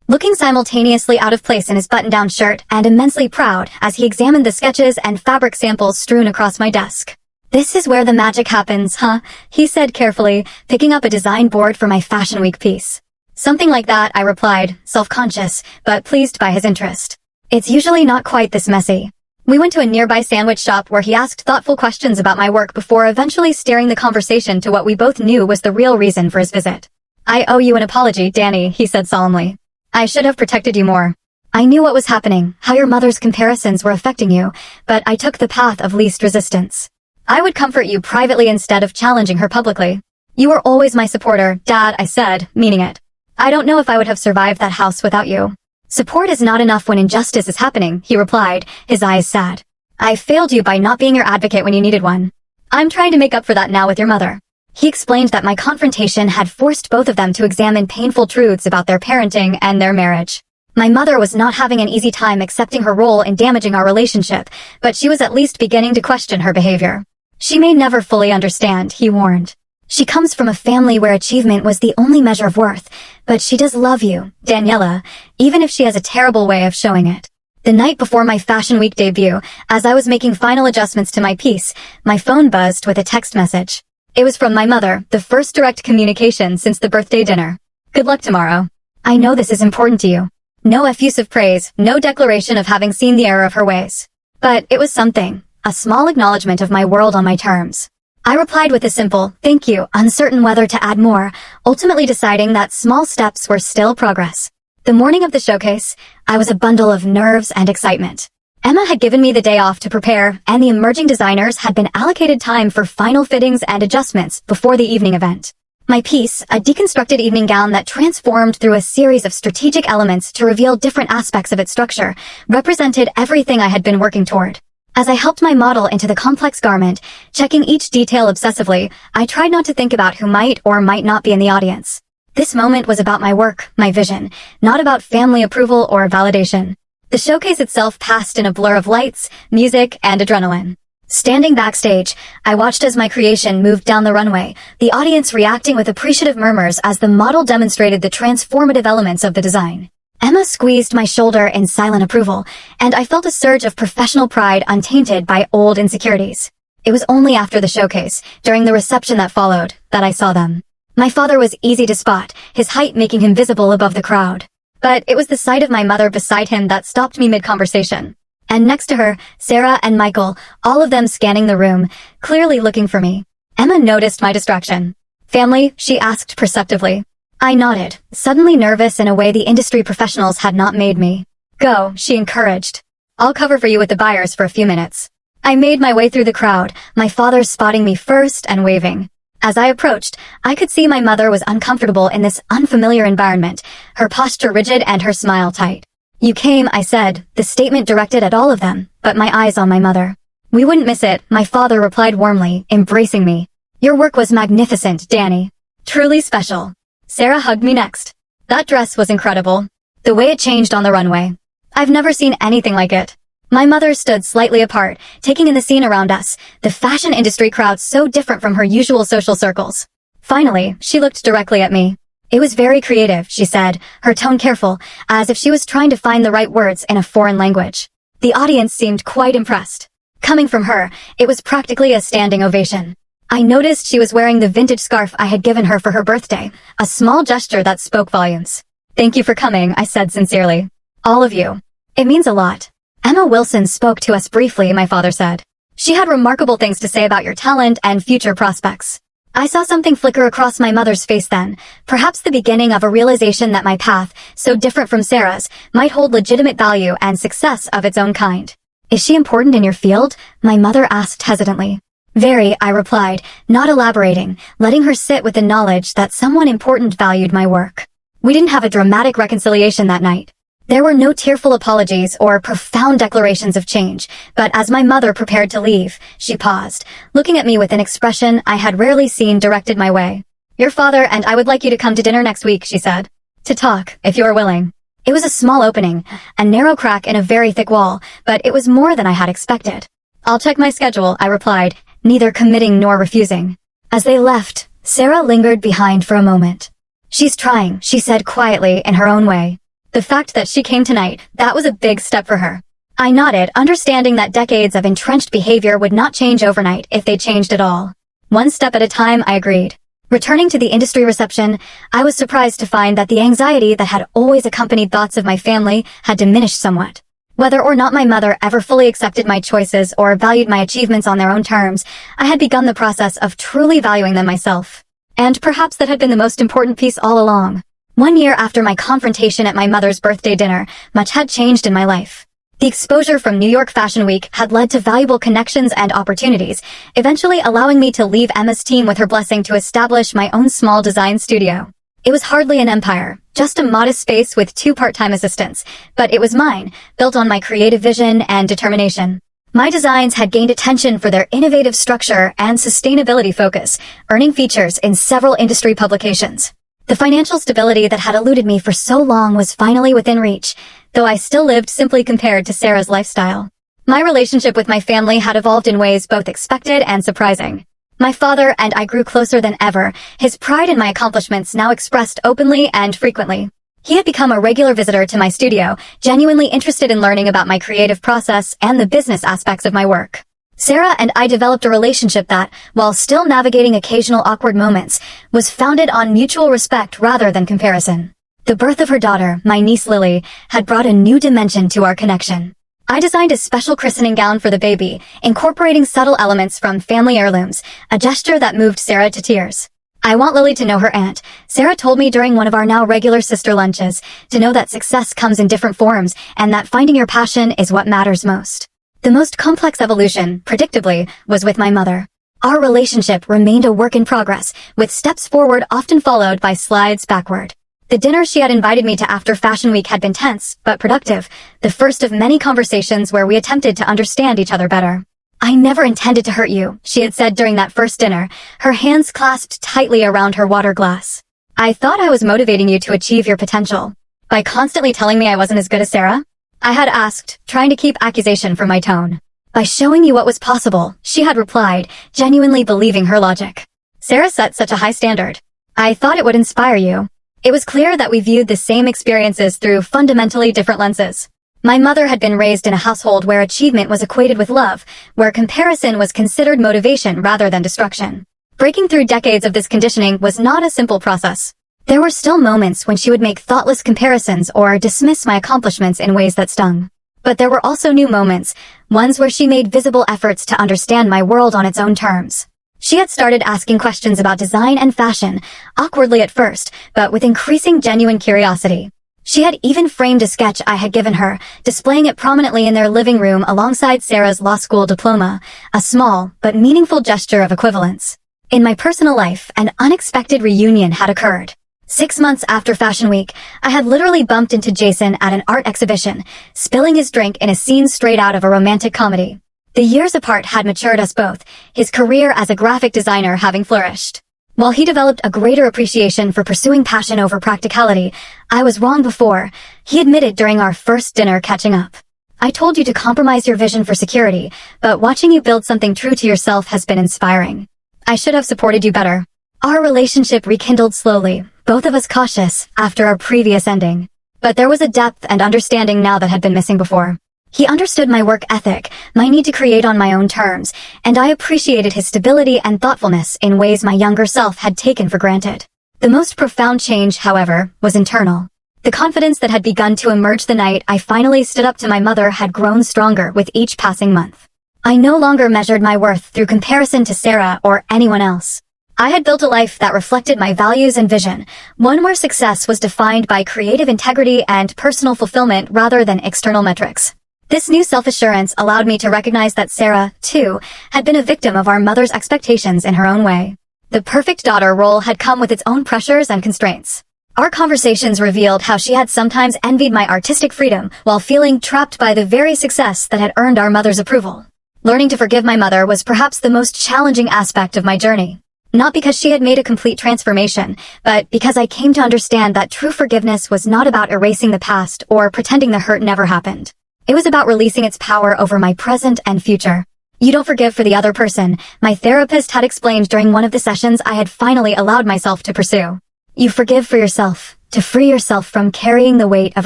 looking simultaneously out of place in his button-down shirt and immensely proud as he examined the sketches and fabric samples strewn across my desk. "This is where the magic happens, huh?" he said carefully, picking up a design board for my Fashion Week piece. "Something like that," I replied, self-conscious, but pleased by his interest. "It's usually not quite this messy." We went to a nearby sandwich shop where he asked thoughtful questions about my work before eventually steering the conversation to what we both knew was the real reason for his visit. "I owe you an apology, Danny," he said solemnly. "I should have protected you more. I knew what was happening, how your mother's comparisons were affecting you, but I took the path of least resistance. I would comfort you privately instead of challenging her publicly. You were always my supporter, Dad," I said, meaning it. "I don't know if I would have survived that house without you." "Support is not enough when injustice is happening," he replied, his eyes sad. "I failed you by not being your advocate when you needed one. I'm trying to make up for that now with your mother." He explained that my confrontation had forced both of them to examine painful truths about their parenting and their marriage. My mother was not having an easy time accepting her role in damaging our relationship, but she was at least beginning to question her behavior. "She may never fully understand," he warned. "She comes from a family where achievement was the only measure of worth, but she does love you, Daniela, even if she has a terrible way of showing it." The night before my Fashion Week debut, as I was making final adjustments to my piece, my phone buzzed with a text message. It was from my mother, the first direct communication since the birthday dinner. "Good luck tomorrow. I know this is important to you." No effusive praise, no declaration of having seen the error of her ways. But it was something, a small acknowledgement of my world on my terms. I replied with a simple, "Thank you," uncertain whether to add more, ultimately deciding that small steps were still progress. The morning of the showcase, I was a bundle of nerves and excitement. Emma had given me the day off to prepare, and the emerging designers had been allocated time for final fittings and adjustments before the evening event. My piece, a deconstructed evening gown that transformed through a series of strategic elements to reveal different aspects of its structure, represented everything I had been working toward. As I helped my model into the complex garment, checking each detail obsessively, I tried not to think about who might or might not be in the audience. This moment was about my work, my vision, not about family approval or validation. The showcase itself passed in a blur of lights, music, and adrenaline. Standing backstage, I watched as my creation moved down the runway, the audience reacting with appreciative murmurs as the model demonstrated the transformative elements of the design. Emma squeezed my shoulder in silent approval, and I felt a surge of professional pride untainted by old insecurities. It was only after the showcase, during the reception that followed, that I saw them. My father was easy to spot, his height making him visible above the crowd. But it was the sight of my mother beside him that stopped me mid-conversation. And next to her, Sarah and Michael, all of them scanning the room, clearly looking for me. Emma noticed my distraction. "Family?" she asked perceptively. I nodded, suddenly nervous in a way the industry professionals had not made me. "Go," she encouraged. "I'll cover for you with the buyers for a few minutes." I made my way through the crowd, my father spotting me first and waving. As I approached, I could see my mother was uncomfortable in this unfamiliar environment, her posture rigid and her smile tight. "You came," I said, the statement directed at all of them, but my eyes on my mother. "We wouldn't miss it," my father replied warmly, embracing me. "Your work was magnificent, Danny. Truly special." Sarah hugged me next. "That dress was incredible. The way it changed on the runway. I've never seen anything like it." My mother stood slightly apart, taking in the scene around us, the fashion industry crowd so different from her usual social circles. Finally, she looked directly at me. "It was very creative," she said, her tone careful, as if she was trying to find the right words in a foreign language. The audience seemed quite impressed. Coming from her, it was practically a standing ovation. I noticed she was wearing the vintage scarf I had given her for her birthday, a small gesture that spoke volumes. "Thank you for coming," I said sincerely. "All of you. It means a lot." "Emma Wilson spoke to us briefly," my father said. "She had remarkable things to say about your talent and future prospects." I saw something flicker across my mother's face then, perhaps the beginning of a realization that my path, so different from Sarah's, might hold legitimate value and success of its own kind. "Is she important in your field?" my mother asked hesitantly. "Very," I replied, not elaborating, letting her sit with the knowledge that someone important valued my work. We didn't have a dramatic reconciliation that night. There were no tearful apologies or profound declarations of change, but as my mother prepared to leave, she paused, looking at me with an expression I had rarely seen directed my way. "Your father and I would like you to come to dinner next week," she said. "To talk, if you are willing." It was a small opening, a narrow crack in a very thick wall, but it was more than I had expected. "I'll check my schedule," I replied, neither committing nor refusing. As they left, Sarah lingered behind for a moment. "She's trying," she said quietly in her own way. The fact that she came tonight, that was a big step for her. I nodded, understanding that decades of entrenched behavior would not change overnight if they changed at all. "One step at a time," I agreed. Returning to the industry reception, I was surprised to find that the anxiety that had always accompanied thoughts of my family had diminished somewhat. Whether or not my mother ever fully accepted my choices or valued my achievements on their own terms, I had begun the process of truly valuing them myself. And perhaps that had been the most important piece all along. 1 year after my confrontation at my mother's birthday dinner, much had changed in my life. The exposure from New York Fashion Week had led to valuable connections and opportunities, eventually allowing me to leave Emma's team with her blessing to establish my own small design studio. It was hardly an empire, just a modest space with 2 part-time assistants, but it was mine, built on my creative vision and determination. My designs had gained attention for their innovative structure and sustainability focus, earning features in several industry publications. The financial stability that had eluded me for so long was finally within reach, though I still lived simply compared to Sarah's lifestyle. My relationship with my family had evolved in ways both expected and surprising. My father and I grew closer than ever, his pride in my accomplishments now expressed openly and frequently. He had become a regular visitor to my studio, genuinely interested in learning about my creative process and the business aspects of my work. Sarah and I developed a relationship that, while still navigating occasional awkward moments, was founded on mutual respect rather than comparison. The birth of her daughter, my niece Lily, had brought a new dimension to our connection. I designed a special christening gown for the baby, incorporating subtle elements from family heirlooms, a gesture that moved Sarah to tears. I want Lily to know her aunt. Sarah told me during one of our now regular sister lunches, to know that success comes in different forms and that finding your passion is what matters most. The most complex evolution, predictably, was with my mother. Our relationship remained a work in progress, with steps forward often followed by slides backward. The dinner she had invited me to after Fashion Week had been tense, but productive, the first of many conversations where we attempted to understand each other better. "I never intended to hurt you," she had said during that first dinner, her hands clasped tightly around her water glass. "I thought I was motivating you to achieve your potential. By constantly telling me I wasn't as good as Sarah?" I had asked, trying to keep accusation from my tone. "By showing you what was possible," she had replied, genuinely believing her logic. "Sarah set such a high standard. I thought it would inspire you." It was clear that we viewed the same experiences through fundamentally different lenses. My mother had been raised in a household where achievement was equated with love, where comparison was considered motivation rather than destruction. Breaking through decades of this conditioning was not a simple process. There were still moments when she would make thoughtless comparisons or dismiss my accomplishments in ways that stung. But there were also new moments, ones where she made visible efforts to understand my world on its own terms. She had started asking questions about design and fashion, awkwardly at first, but with increasing genuine curiosity. She had even framed a sketch I had given her, displaying it prominently in their living room alongside Sarah's law school diploma, a small but meaningful gesture of equivalence. In my personal life, an unexpected reunion had occurred. 6 months after Fashion Week, I had literally bumped into Jason at an art exhibition, spilling his drink in a scene straight out of a romantic comedy. The years apart had matured us both, his career as a graphic designer having flourished. While he developed a greater appreciation for pursuing passion over practicality, I was wrong before, he admitted during our first dinner catching up. "I told you to compromise your vision for security, but watching you build something true to yourself has been inspiring. I should have supported you better." Our relationship rekindled slowly, both of us cautious after our previous ending. But there was a depth and understanding now that had been missing before. He understood my work ethic, my need to create on my own terms, and I appreciated his stability and thoughtfulness in ways my younger self had taken for granted. The most profound change, however, was internal. The confidence that had begun to emerge the night I finally stood up to my mother had grown stronger with each passing month. I no longer measured my worth through comparison to Sarah or anyone else. I had built a life that reflected my values and vision, one where success was defined by creative integrity and personal fulfillment rather than external metrics. This new self-assurance allowed me to recognize that Sarah, too, had been a victim of our mother's expectations in her own way. The perfect daughter role had come with its own pressures and constraints. Our conversations revealed how she had sometimes envied my artistic freedom while feeling trapped by the very success that had earned our mother's approval. Learning to forgive my mother was perhaps the most challenging aspect of my journey. Not because she had made a complete transformation, but because I came to understand that true forgiveness was not about erasing the past or pretending the hurt never happened. It was about releasing its power over my present and future. "You don't forgive for the other person," my therapist had explained during one of the sessions I had finally allowed myself to pursue. "You forgive for yourself, to free yourself from carrying the weight of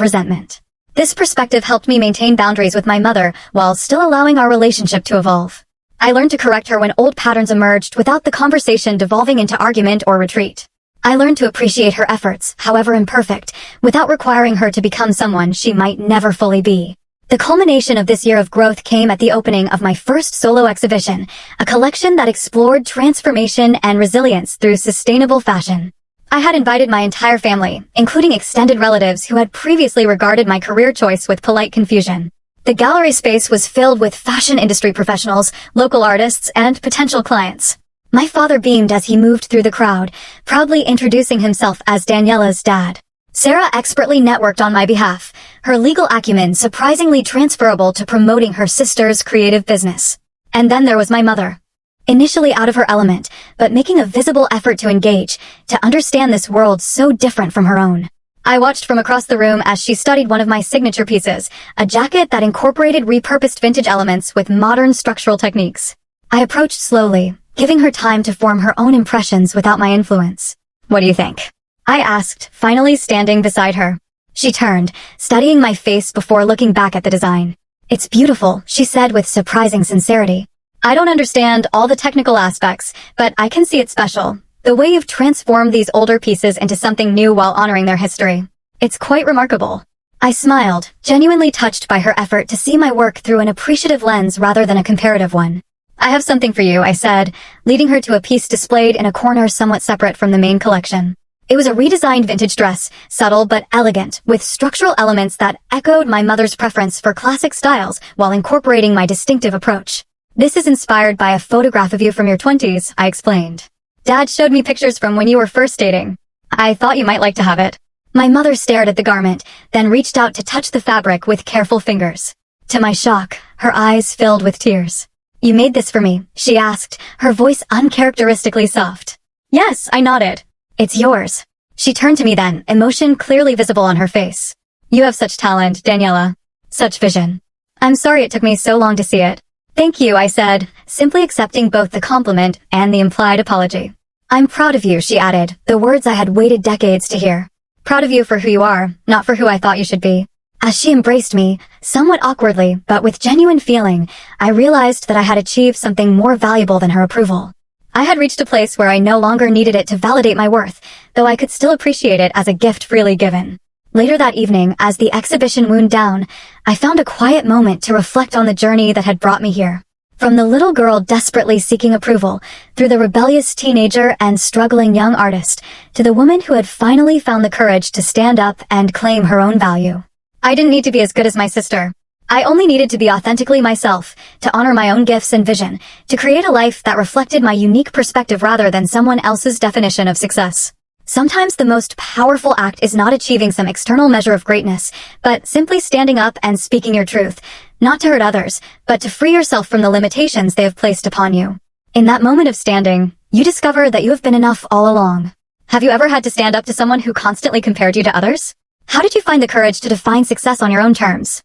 resentment." This perspective helped me maintain boundaries with my mother while still allowing our relationship to evolve. I learned to correct her when old patterns emerged without the conversation devolving into argument or retreat. I learned to appreciate her efforts, however imperfect, without requiring her to become someone she might never fully be. The culmination of this year of growth came at the opening of my first solo exhibition, a collection that explored transformation and resilience through sustainable fashion. I had invited my entire family, including extended relatives who had previously regarded my career choice with polite confusion. The gallery space was filled with fashion industry professionals, local artists, and potential clients. My father beamed as he moved through the crowd, proudly introducing himself as Daniela's dad. Sarah expertly networked on my behalf, her legal acumen surprisingly transferable to promoting her sister's creative business. And then there was my mother. Initially out of her element, but making a visible effort to engage, to understand this world so different from her own. I watched from across the room as she studied one of my signature pieces, a jacket that incorporated repurposed vintage elements with modern structural techniques. I approached slowly, giving her time to form her own impressions without my influence. "What do you think?" I asked, finally standing beside her. She turned, studying my face before looking back at the design. "It's beautiful," she said with surprising sincerity. "I don't understand all the technical aspects, but I can see it's special. The way you've transformed these older pieces into something new while honoring their history. It's quite remarkable." I smiled, genuinely touched by her effort to see my work through an appreciative lens rather than a comparative one. I have something for you, I said, leading her to a piece displayed in a corner somewhat separate from the main collection. It was a redesigned vintage dress, subtle but elegant, with structural elements that echoed my mother's preference for classic styles while incorporating my distinctive approach. This is inspired by a photograph of you from your 20s, I explained. Dad showed me pictures from when you were first dating. I thought you might like to have it. My mother stared at the garment, then reached out to touch the fabric with careful fingers. To my shock, her eyes filled with tears. You made this for me, she asked, her voice uncharacteristically soft. Yes, I nodded. It's yours. She turned to me then, emotion clearly visible on her face. You have such talent, Daniela. Such vision. I'm sorry it took me so long to see it. Thank you, I said, simply accepting both the compliment and the implied apology. I'm proud of you, she added, the words I had waited decades to hear. Proud of you for who you are, not for who I thought you should be. As she embraced me, somewhat awkwardly, but with genuine feeling, I realized that I had achieved something more valuable than her approval. I had reached a place where I no longer needed it to validate my worth, though I could still appreciate it as a gift freely given. Later that evening, as the exhibition wound down, I found a quiet moment to reflect on the journey that had brought me here. From the little girl desperately seeking approval, through the rebellious teenager and struggling young artist, to the woman who had finally found the courage to stand up and claim her own value. I didn't need to be as good as my sister. I only needed to be authentically myself, to honor my own gifts and vision, to create a life that reflected my unique perspective rather than someone else's definition of success. Sometimes the most powerful act is not achieving some external measure of greatness, but simply standing up and speaking your truth, not to hurt others, but to free yourself from the limitations they have placed upon you. In that moment of standing, you discover that you have been enough all along. Have you ever had to stand up to someone who constantly compared you to others? How did you find the courage to define success on your own terms?